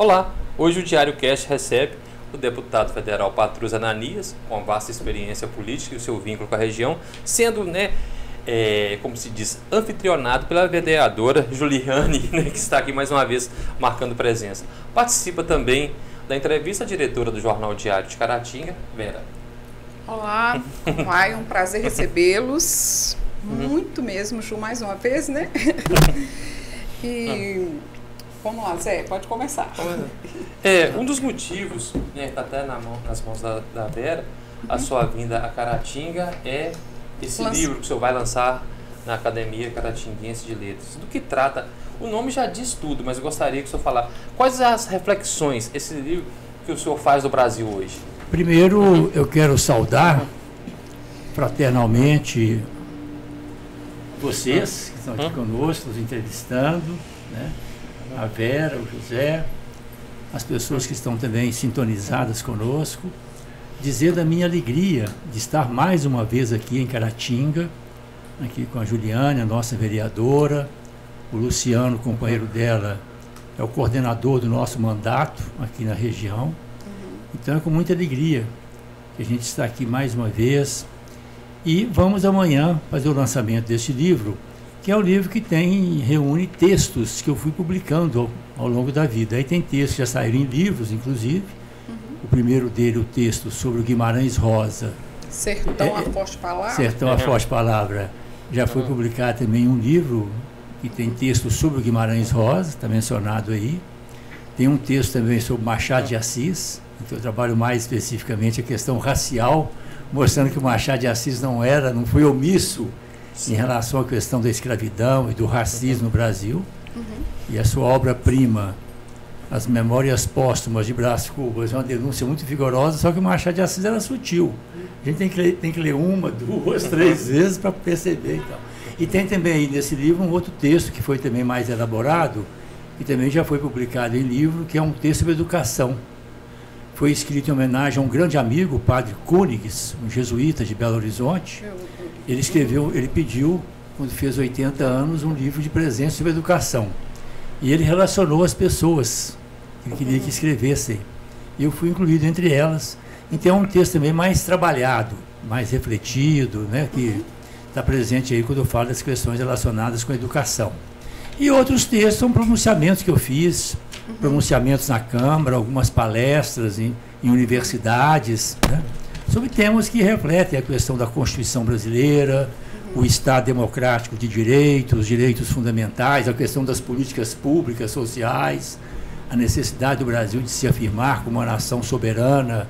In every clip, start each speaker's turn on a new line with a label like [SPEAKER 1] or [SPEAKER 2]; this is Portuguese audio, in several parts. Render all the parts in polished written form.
[SPEAKER 1] Olá, hoje o Diário Cast recebe o deputado federal Patrus Ananias, com vasta experiência política e o seu vínculo com a região, sendo, como se diz, anfitrionado pela vereadora Juliane, que está aqui mais uma vez marcando presença. Participa também da entrevista a diretora do Jornal Diário de Caratinga, Vera.
[SPEAKER 2] Olá, é um prazer recebê-los, muito mesmo, Ju, mais uma vez, né? E vamos lá, Zé, pode começar.
[SPEAKER 1] Um dos motivos, está até nas mãos da Vera, a sua vinda a Caratinga é esse livro que o senhor vai lançar na Academia Caratinguense de Letras. Do que trata? O nome já diz tudo, mas eu gostaria que o senhor falasse quais as reflexões, esse livro que o senhor faz do Brasil hoje.
[SPEAKER 3] Primeiro, eu quero saudar fraternalmente vocês que estão aqui conosco, nos entrevistando, né? A Vera, o José, as pessoas que estão também sintonizadas conosco, dizer da minha alegria de estar mais uma vez aqui em Caratinga, aqui com a Juliane, a nossa vereadora, o Luciano, companheiro dela, é o coordenador do nosso mandato aqui na região. Então é com muita alegria que a gente está aqui mais uma vez e vamos amanhã fazer o lançamento deste livro, que é um livro que reúne textos que eu fui publicando ao longo da vida. Aí tem textos que já saíram em livros, inclusive. O primeiro dele, o texto sobre o Guimarães Rosa.
[SPEAKER 2] Sertão a Forte Palavra.
[SPEAKER 3] Sertão a Forte Palavra. Já foi publicado também um livro que tem texto sobre o Guimarães Rosa, está mencionado aí. Tem um texto também sobre Machado de Assis, que eu trabalho mais especificamente a questão racial, mostrando que o Machado de Assis não foi omisso em relação à questão da escravidão e do racismo no Brasil. E a sua obra-prima, As Memórias Póstumas de Brás Cubas, é uma denúncia muito vigorosa, só que o Machado de Assis era sutil. A gente tem que ler uma, duas, três vezes para perceber. Então. E tem também aí nesse livro um outro texto que foi também mais elaborado, e também já foi publicado em livro, que é um texto sobre educação. Foi escrito em homenagem a um grande amigo, o padre Königs, um jesuíta de Belo Horizonte. Ele pediu, quando fez 80 anos, um livro de presente sobre educação. E ele relacionou as pessoas que ele queria que escrevessem. E eu fui incluído entre elas. Então é um texto também mais trabalhado, mais refletido, né, que está presente aí quando eu falo das questões relacionadas com a educação. E outros textos são pronunciamentos que eu fiz, pronunciamentos na Câmara, algumas palestras em universidades, né, sobre temas que refletem a questão da Constituição brasileira, o Estado democrático de direitos, os direitos fundamentais, a questão das políticas públicas, sociais, a necessidade do Brasil de se afirmar como uma nação soberana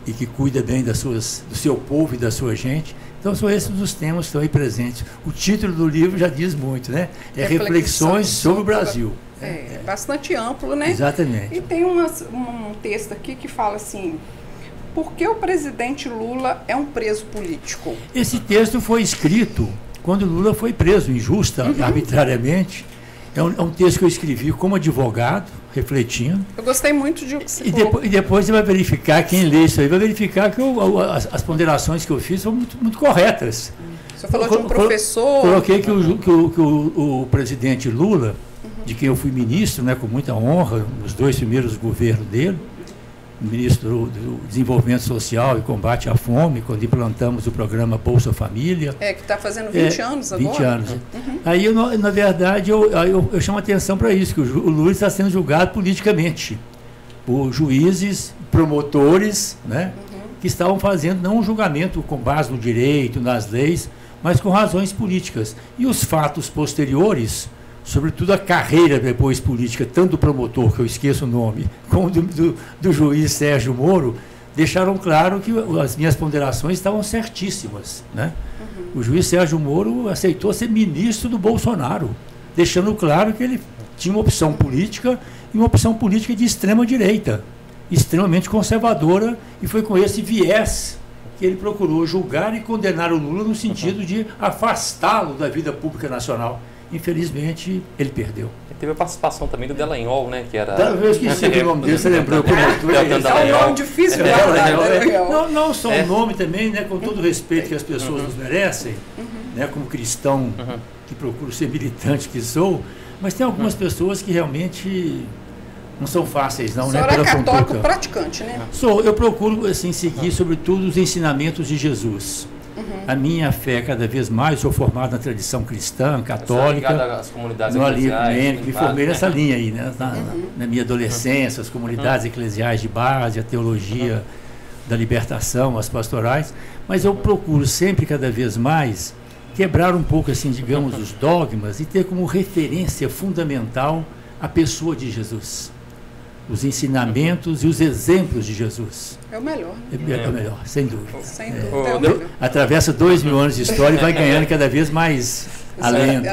[SPEAKER 3] e que cuida bem do seu povo e da sua gente. Então são esses os temas que estão aí presentes. O título do livro já diz muito, né? É Reflexões sobre o Brasil.
[SPEAKER 2] É bastante amplo, né?
[SPEAKER 3] Exatamente.
[SPEAKER 2] E tem um texto aqui que fala assim: por que o presidente Lula é um preso político?
[SPEAKER 3] Esse texto foi escrito quando Lula foi preso, injusta, arbitrariamente. É um texto que eu escrevi como advogado, refletindo.
[SPEAKER 2] Eu gostei muito de o que você
[SPEAKER 3] e depois você vai verificar, quem lê isso aí, vai verificar que as ponderações que eu fiz são muito, muito corretas.
[SPEAKER 2] Você falou de um professor...
[SPEAKER 3] Coloquei que o presidente Lula, de quem eu fui ministro, né, com muita honra, nos 2 primeiros governos dele, ministro do Desenvolvimento Social e Combate à Fome, quando implantamos o programa Bolsa Família.
[SPEAKER 2] Que está fazendo 20 anos agora.
[SPEAKER 3] 20 anos. Aí, na verdade, eu chamo a atenção para isso, que o Lula está sendo julgado politicamente por juízes, promotores, né, que estavam fazendo não um julgamento com base no direito, nas leis, mas com razões políticas. E os fatos posteriores, sobretudo a carreira depois política, tanto do promotor, que eu esqueço o nome, como do juiz Sérgio Moro, deixaram claro que as minhas ponderações estavam certíssimas, né? O juiz Sérgio Moro aceitou ser ministro do Bolsonaro, deixando claro que ele tinha uma opção política, e uma opção política de extrema direita, extremamente conservadora, e foi com esse viés que ele procurou julgar e condenar o Lula no sentido de afastá-lo da vida pública nacional. Infelizmente, ele perdeu.
[SPEAKER 1] Teve a participação também do Delanhol, né? Que era...
[SPEAKER 3] Eu esqueci o nome dele, você lembrou?
[SPEAKER 2] É um nome difícil,
[SPEAKER 3] Não só o nome também, né, com todo o respeito que as pessoas nos merecem, né, como cristão que procuro ser militante que sou, mas tem algumas pessoas que realmente não são fáceis, não,
[SPEAKER 2] O
[SPEAKER 3] né?
[SPEAKER 2] senhor é
[SPEAKER 3] Pela
[SPEAKER 2] católico
[SPEAKER 3] conduta.
[SPEAKER 2] praticante, né?
[SPEAKER 3] Eu procuro assim, seguir, sobretudo, os ensinamentos de Jesus. A minha fé, cada vez mais, sou formado na tradição cristã, católica.
[SPEAKER 1] Às comunidades
[SPEAKER 3] No
[SPEAKER 1] eclesiais,
[SPEAKER 3] me formei nessa linha aí, né? Na minha adolescência, as comunidades eclesiais de base, a teologia da libertação, as pastorais. Mas eu procuro sempre, cada vez mais, quebrar um pouco, assim, digamos, os dogmas e ter como referência fundamental a pessoa de Jesus. Os ensinamentos e os exemplos de Jesus.
[SPEAKER 2] É o melhor.
[SPEAKER 3] É o melhor, sem dúvida.
[SPEAKER 2] Sem dúvida, é o melhor.
[SPEAKER 3] Atravessa 2000 anos de história e vai ganhando cada vez mais alento.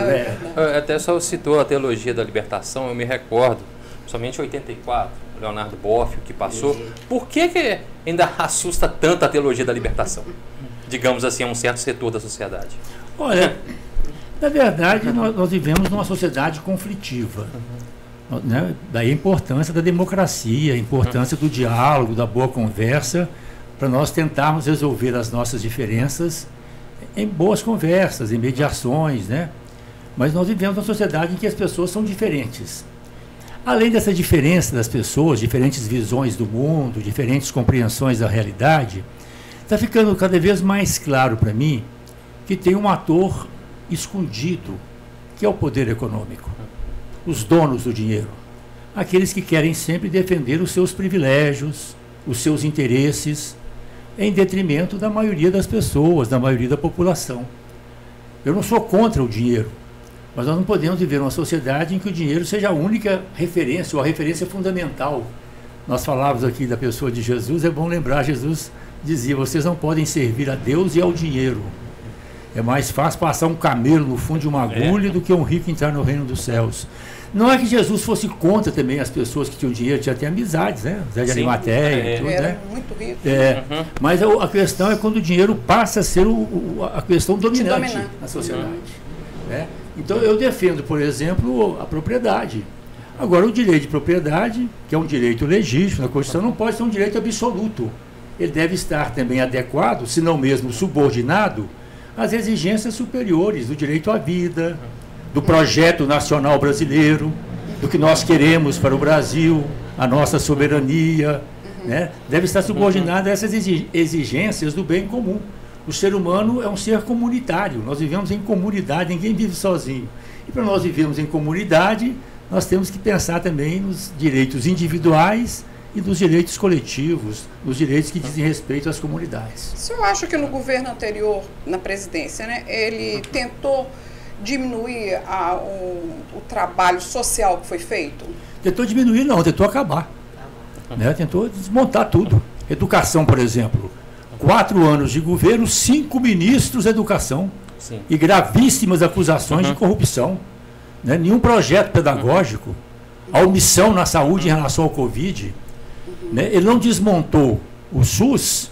[SPEAKER 1] Até só citou a teologia da libertação, eu me recordo, somente em 84, Leonardo Boff, que passou. Por que ainda assusta tanto a teologia da libertação? Digamos assim, a um certo setor da sociedade.
[SPEAKER 3] Olha, na verdade, nós vivemos numa sociedade conflitiva. Né? Daí a importância da democracia, a importância do diálogo, da boa conversa, para nós tentarmos resolver as nossas diferenças em boas conversas, em mediações, né? Mas nós vivemos numa sociedade em que as pessoas são diferentes. Além dessa diferença das pessoas, diferentes visões do mundo, diferentes compreensões da realidade, está ficando cada vez mais claro para mim que tem um ator escondido, que é o poder econômico. Os donos do dinheiro. Aqueles que querem sempre defender os seus privilégios, os seus interesses, em detrimento da maioria das pessoas, da maioria da população. Eu não sou contra o dinheiro, mas nós não podemos viver numa sociedade em que o dinheiro seja a única referência, ou a referência fundamental. Nós falávamos aqui da pessoa de Jesus, é bom lembrar, Jesus dizia, vocês não podem servir a Deus e ao dinheiro. É mais fácil passar um camelo no fundo de uma agulha do que um rico entrar no reino dos céus. Não é que Jesus fosse contra também as pessoas que tinham dinheiro, tinha até amizades, né? Zé de Arimateia, tudo,
[SPEAKER 2] era
[SPEAKER 3] né?
[SPEAKER 2] muito rico.
[SPEAKER 3] Mas a questão é quando o dinheiro passa a ser a questão dominante na sociedade. Né? Então eu defendo, por exemplo, a propriedade. Agora, o direito de propriedade, que é um direito legítimo na Constituição, não pode ser um direito absoluto. Ele deve estar também adequado, se não mesmo subordinado, às exigências superiores do direito à vida, do projeto nacional brasileiro, do que nós queremos para o Brasil, a nossa soberania, né? Deve estar subordinada a essas exigências do bem comum. O ser humano é um ser comunitário, nós vivemos em comunidade, ninguém vive sozinho. E para nós vivermos em comunidade, nós temos que pensar também nos direitos individuais e dos direitos coletivos, nos direitos que dizem respeito às comunidades.
[SPEAKER 2] O senhor acha que no governo anterior, na presidência, né, ele tentou diminuir o trabalho social que foi feito?
[SPEAKER 3] Tentou diminuir, não, tentou acabar. Né? Tentou desmontar tudo. Educação, por exemplo. 4 anos de governo, 5 ministros da educação. Sim. E gravíssimas acusações de corrupção. Né? Nenhum projeto pedagógico. A omissão na saúde em relação ao Covid. Né? Ele não desmontou o SUS,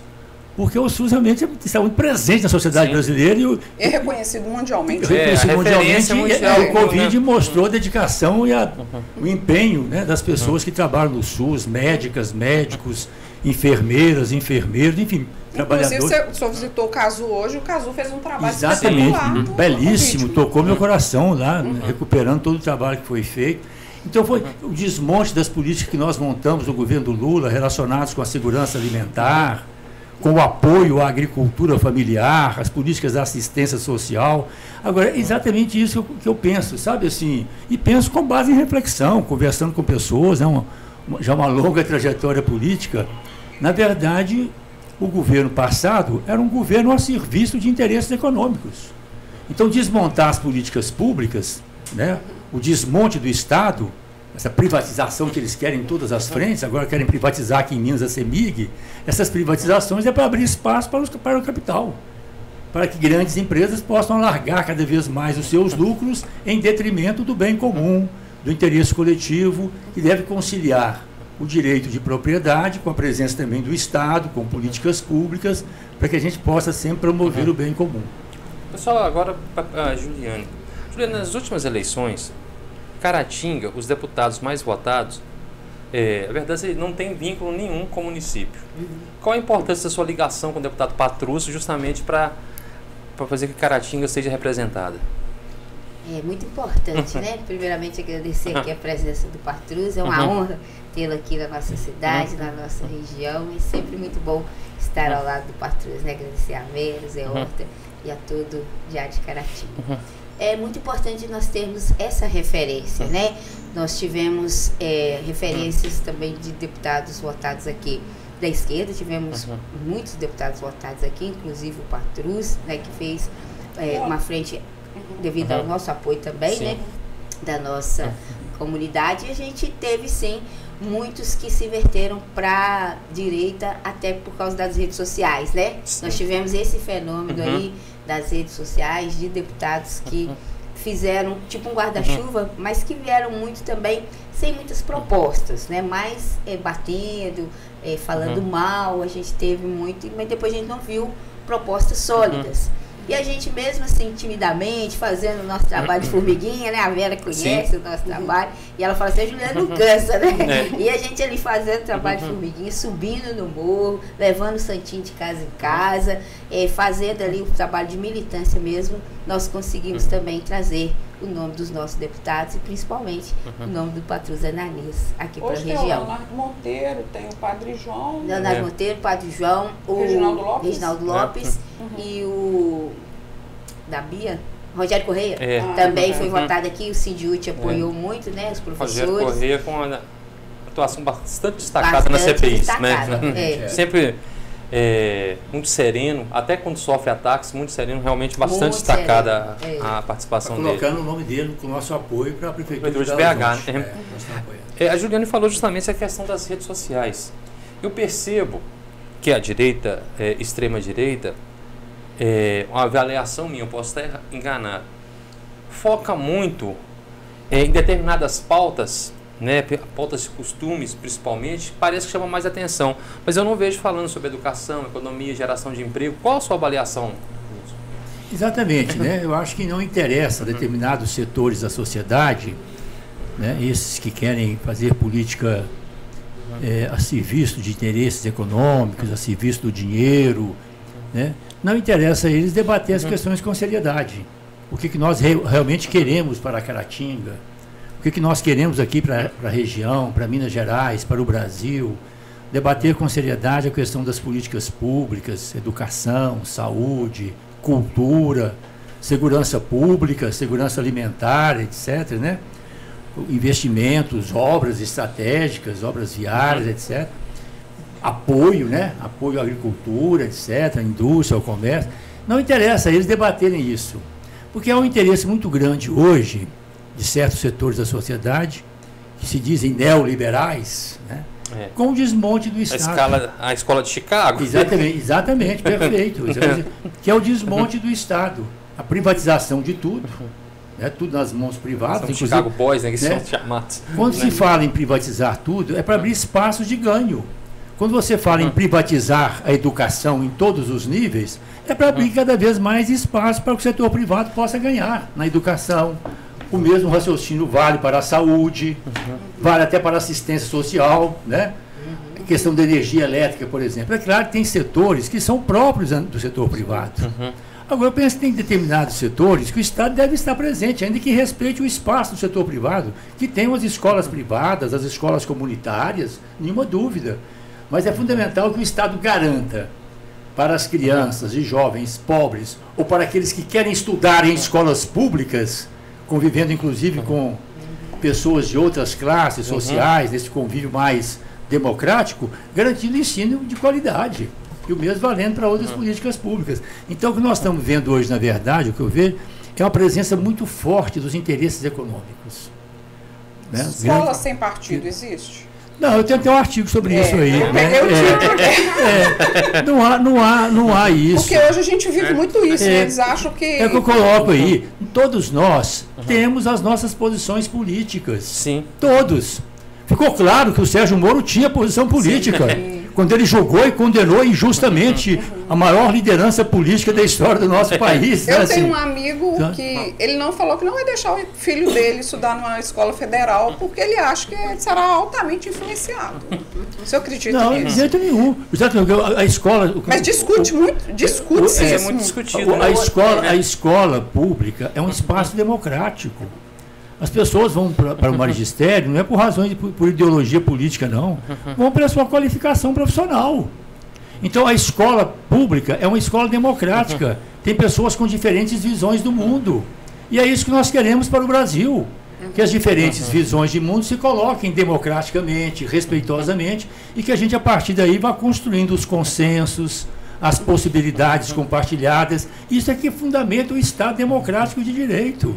[SPEAKER 3] porque o SUS realmente está muito presente na sociedade brasileira.
[SPEAKER 2] É reconhecido mundialmente.
[SPEAKER 3] O Covid mostrou a dedicação e o empenho, né, das pessoas que trabalham no SUS, médicas, médicos, enfermeiros, enfim, trabalhadores.
[SPEAKER 2] Inclusive, o senhor visitou o Casu hoje, o Casu fez um trabalho
[SPEAKER 3] exatamente, belíssimo, tocou meu coração lá, recuperando todo o trabalho que foi feito. Então foi o desmonte das políticas que nós montamos no governo do Lula, relacionadas com a segurança alimentar, com o apoio à agricultura familiar, as políticas da assistência social. Agora, é exatamente isso que eu penso, sabe assim, e penso com base em reflexão, conversando com pessoas, né, já uma longa trajetória política. Na verdade, o governo passado era um governo a serviço de interesses econômicos. Então, desmontar as políticas públicas, né, o desmonte do Estado, essa privatização que eles querem em todas as frentes, agora querem privatizar aqui em Minas a CEMIG, essas privatizações é para abrir espaço para o capital, para que grandes empresas possam alargar cada vez mais os seus lucros em detrimento do bem comum, do interesse coletivo, que deve conciliar o direito de propriedade com a presença também do Estado, com políticas públicas, para que a gente possa sempre promover o bem comum.
[SPEAKER 1] Pessoal, agora para Juliane. Juliane, nas últimas eleições, Caratinga, os deputados mais votados, a verdade não tem vínculo nenhum com o município. Qual a importância da sua ligação com o deputado Patrus justamente para fazer que Caratinga seja representada?
[SPEAKER 4] É muito importante, né? Primeiramente agradecer aqui a presença do Patrus, é uma honra tê-lo aqui na nossa cidade, na nossa região, e sempre muito bom estar ao lado do Patrus, né? Agradecer a Vera, Zé Horta e a todo Diário de Caratinga. É muito importante nós termos essa referência, né? Nós tivemos referências também de deputados votados aqui da esquerda, tivemos muitos deputados votados aqui, inclusive o Patrus, né? Que fez uma frente devido ao nosso apoio também, né? Da nossa comunidade. E a gente teve, sim, muitos que se verteram para a direita, até por causa das redes sociais, né? Sim. Nós tivemos esse fenômeno aí das redes sociais, de deputados que fizeram tipo um guarda-chuva, mas que vieram muito também sem muitas propostas, né? Mas batendo, falando mal, a gente teve muito, mas depois a gente não viu propostas sólidas. E a gente mesmo assim, timidamente, fazendo o nosso trabalho de formiguinha, né? A Vera conhece o nosso trabalho, e ela fala assim, a Juliana não cansa, né? E a gente ali fazendo trabalho de formiguinha, subindo no morro, levando o santinho de casa em casa, fazendo ali o trabalho de militância mesmo, nós conseguimos também trazer o nome dos nossos deputados e principalmente o nome do Patrus Ananias aqui para a região. Hoje tem o
[SPEAKER 2] Leonardo Monteiro, tem o Padre João.
[SPEAKER 4] Leonardo Monteiro, Padre João, o Reginaldo Lopes e o da Bia, Rogério Correia, também foi votado aqui, o Sindiúti apoiou muito, né, os professores.
[SPEAKER 1] Rogério Correia com uma atuação bastante destacada na CPI, né? Sempre muito sereno, até quando sofre ataques, muito sereno, realmente bastante muito destacada a participação dele.
[SPEAKER 3] Colocando o nome dele com o nosso apoio para a Prefeitura
[SPEAKER 1] de BH. Né? A Juliane falou justamente essa questão das redes sociais. Eu percebo que a direita, extrema-direita, uma avaliação minha, eu posso estar enganado, foca muito em determinadas pautas, né, pautas de costumes principalmente, parece que chama mais atenção, mas eu não vejo falando sobre educação, economia, geração de emprego. Qual a sua avaliação?
[SPEAKER 3] Exatamente, né? Eu acho que não interessa a determinados setores da sociedade, né, esses que querem fazer política a serviço de interesses econômicos, a serviço do dinheiro, né? Não interessa a eles debater as questões com seriedade. O que nós realmente queremos para a Caratinga, o que nós queremos aqui para a região, para Minas Gerais, para o Brasil, debater com seriedade a questão das políticas públicas, educação, saúde, cultura, segurança pública, segurança alimentar, etc., né? Investimentos, obras estratégicas, obras viárias, etc., apoio, né? Apoio à agricultura, etc., à indústria, ao comércio. Não interessa a eles debaterem isso, porque há um interesse muito grande hoje de certos setores da sociedade, que se dizem neoliberais, né? Com o desmonte do Estado.
[SPEAKER 1] A escola de Chicago.
[SPEAKER 3] Exatamente, perfeito. Que é o desmonte do Estado, a privatização de tudo, né? Tudo nas mãos privadas.
[SPEAKER 1] São Chicago Boys, né, que são chamados.
[SPEAKER 3] Quando se fala em privatizar tudo, é para abrir espaços de ganho. Quando você fala em privatizar a educação em todos os níveis, é para abrir cada vez mais espaço para que o setor privado possa ganhar na educação. O mesmo raciocínio vale para a saúde, vale até para a assistência social, né? A questão da energia elétrica, por exemplo. É claro que tem setores que são próprios do setor privado. Agora, eu penso que tem determinados setores que o Estado deve estar presente, ainda que respeite o espaço do setor privado, que tem as escolas privadas, as escolas comunitárias, nenhuma dúvida. Mas é fundamental que o Estado garanta para as crianças e jovens pobres, ou para aqueles que querem estudar em escolas públicas, convivendo inclusive com pessoas de outras classes sociais, nesse convívio mais democrático, garantindo ensino de qualidade. E o mesmo valendo para outras políticas públicas. Então, o que nós estamos vendo hoje, na verdade, o que eu vejo, é uma presença muito forte dos interesses econômicos. Né?
[SPEAKER 2] Escola sem partido existe?
[SPEAKER 3] Não, eu tenho até um artigo sobre isso aí. Não há isso.
[SPEAKER 2] Porque hoje a gente vive muito isso, né? Eles acham que...
[SPEAKER 3] É o que eu coloco aí. Todos nós temos as nossas posições políticas.
[SPEAKER 1] Sim.
[SPEAKER 3] Todos. Ficou claro que o Sérgio Moro tinha posição política. quando ele julgou e condenou injustamente a maior liderança política da história do nosso país.
[SPEAKER 2] Eu
[SPEAKER 3] né,
[SPEAKER 2] tenho
[SPEAKER 3] assim.
[SPEAKER 2] um amigo que ele não falou que não vai deixar o filho dele estudar numa escola federal porque ele acha que ele será altamente influenciado. Você acredita
[SPEAKER 3] Não,
[SPEAKER 2] nisso?
[SPEAKER 3] de jeito nenhum. A escola...
[SPEAKER 2] Mas discute muito, discute-se
[SPEAKER 1] É
[SPEAKER 2] isso.
[SPEAKER 1] muito discutido.
[SPEAKER 3] A escola pública é um espaço democrático. As pessoas vão para o magistério, não é por razões por ideologia política, não. Vão pela sua qualificação profissional. Então, a escola pública é uma escola democrática. Tem pessoas com diferentes visões do mundo. E é isso que nós queremos para o Brasil. Que as diferentes visões de mundo se coloquem democraticamente, respeitosamente, e que a gente, a partir daí, vá construindo os consensos, as possibilidades compartilhadas. Isso é que fundamenta o Estado democrático de direito.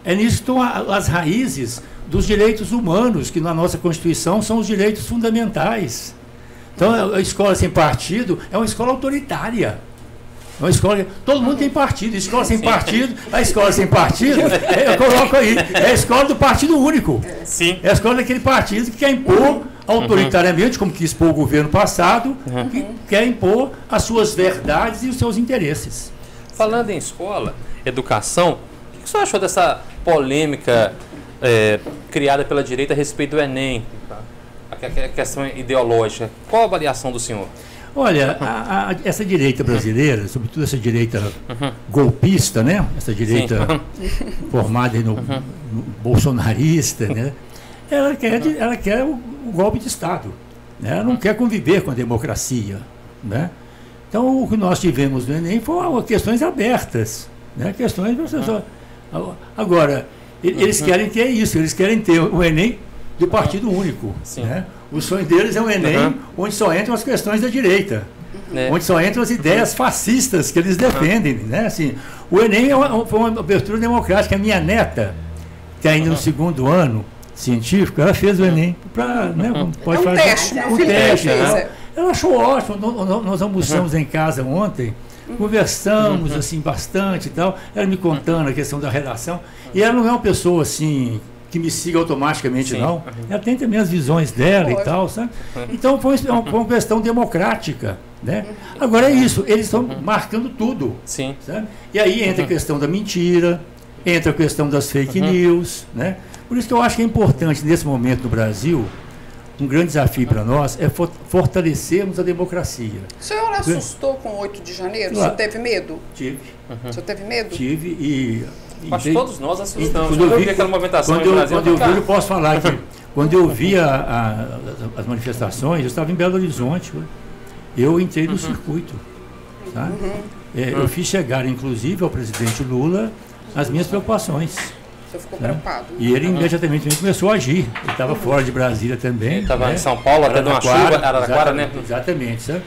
[SPEAKER 3] É nisso que estão as raízes dos direitos humanos, que na nossa Constituição são os direitos fundamentais. Então, a escola sem partido é uma escola autoritária. É uma escola, todo mundo tem partido. Escola sem partido, a escola sem partido, eu coloco aí, é a escola do partido único.
[SPEAKER 1] Sim.
[SPEAKER 3] É a escola daquele partido que quer impor autoritariamente, como quis impor o governo passado, que quer impor as suas verdades e os seus interesses.
[SPEAKER 1] Falando em escola, educação, o que você achou dessa polêmica criada pela direita a respeito do Enem? A questão ideológica. Qual a avaliação do senhor?
[SPEAKER 3] Olha, essa direita brasileira, sobretudo essa direita golpista, né? Essa direita formada no bolsonarista, né? Ela quer o golpe de Estado. Né? Ela não quer conviver com a democracia. Né? Então, o que nós tivemos no Enem foram questões abertas. Né? Questões... Agora, eles querem ter isso, eles querem ter o Enem do partido único. Né? O sonho deles é um Enem onde só entram as questões da direita, onde só entram as ideias fascistas que eles defendem. Né? Assim, o Enem foi uma abertura democrática. A minha neta, que ainda no segundo ano científico, ela fez o Enem para... Né, pode fazer
[SPEAKER 2] teste,
[SPEAKER 3] um teste. Ela achou ótimo. Nós almoçamos em casa ontem, conversamos assim bastante e tal. Ela me contando a questão da redação. E ela não é uma pessoa assim que me siga automaticamente, não. Ela tem também as visões dela e tal, sabe? Então foi uma questão democrática, né? Agora é isso, eles estão marcando tudo.
[SPEAKER 1] Sim.
[SPEAKER 3] Sabe? E aí entra a questão da mentira, entra a questão das fake news, né? Por isso que eu acho que é importante, nesse momento no Brasil, um grande desafio para nós é fortalecermos a democracia.
[SPEAKER 2] O senhor assustou com o 8 de janeiro? O senhor teve medo?
[SPEAKER 3] Tive.
[SPEAKER 2] O senhor teve medo?
[SPEAKER 3] Tive e
[SPEAKER 1] Mas todos nós assustamos.
[SPEAKER 3] Quando eu vi
[SPEAKER 1] aquela movimentação
[SPEAKER 3] no Brasil, eu posso falar que quando eu vi as manifestações, eu estava em Belo Horizonte, eu entrei no circuito. Sabe? Eu fiz chegar, inclusive, ao presidente Lula as minhas preocupações.
[SPEAKER 2] Você ficou preocupado?
[SPEAKER 3] E ele imediatamente começou a agir. Ele estava fora de Brasília também. Ele
[SPEAKER 1] estava em São Paulo, até de uma chuva, Araraquara, né?
[SPEAKER 3] Exatamente, sabe?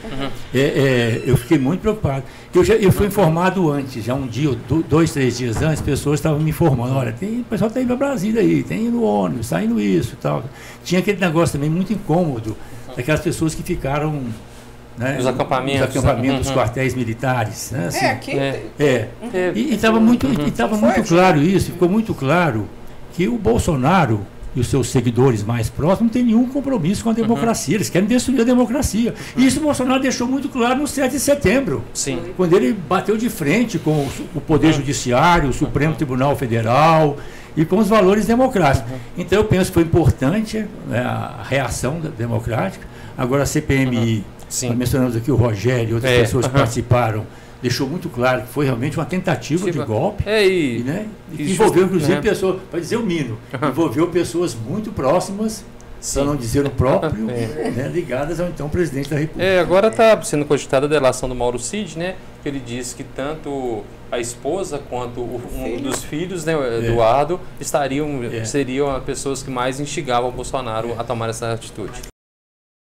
[SPEAKER 3] Eu fiquei muito preocupado. Eu fui informado antes, já um dia, 2, 3 dias antes, pessoas estavam me informando, olha, o pessoal está indo para Brasília aí, tem indo no ônibus, está indo isso e tal. Tinha aquele negócio também muito incômodo, daquelas pessoas que ficaram... Né,
[SPEAKER 1] os acampamentos,
[SPEAKER 3] dos quartéis militares. Né, assim,
[SPEAKER 2] aqui.
[SPEAKER 3] E estava muito claro isso, ficou muito claro que o Bolsonaro e os seus seguidores mais próximos não têm nenhum compromisso com a democracia, eles querem destruir a democracia. E isso o Bolsonaro deixou muito claro no 7 de setembro, quando ele bateu de frente com o Poder Judiciário, o Supremo Tribunal Federal e com os valores democráticos. Então eu penso que foi importante, né, a reação democrática. Agora a CPMI, mencionamos aqui o Rogério e outras pessoas que participaram, deixou muito claro que foi realmente uma tentativa de golpe, né, que envolveu inclusive pessoas, para dizer o mínimo, envolveu pessoas muito próximas, para não dizer o próprio, né, ligadas ao então presidente da República.
[SPEAKER 1] Agora está sendo cogitada a delação do Mauro Cid, né, que ele disse que tanto a esposa quanto um dos filhos, né, Eduardo, seriam as pessoas que mais instigavam o Bolsonaro a tomar essa atitude.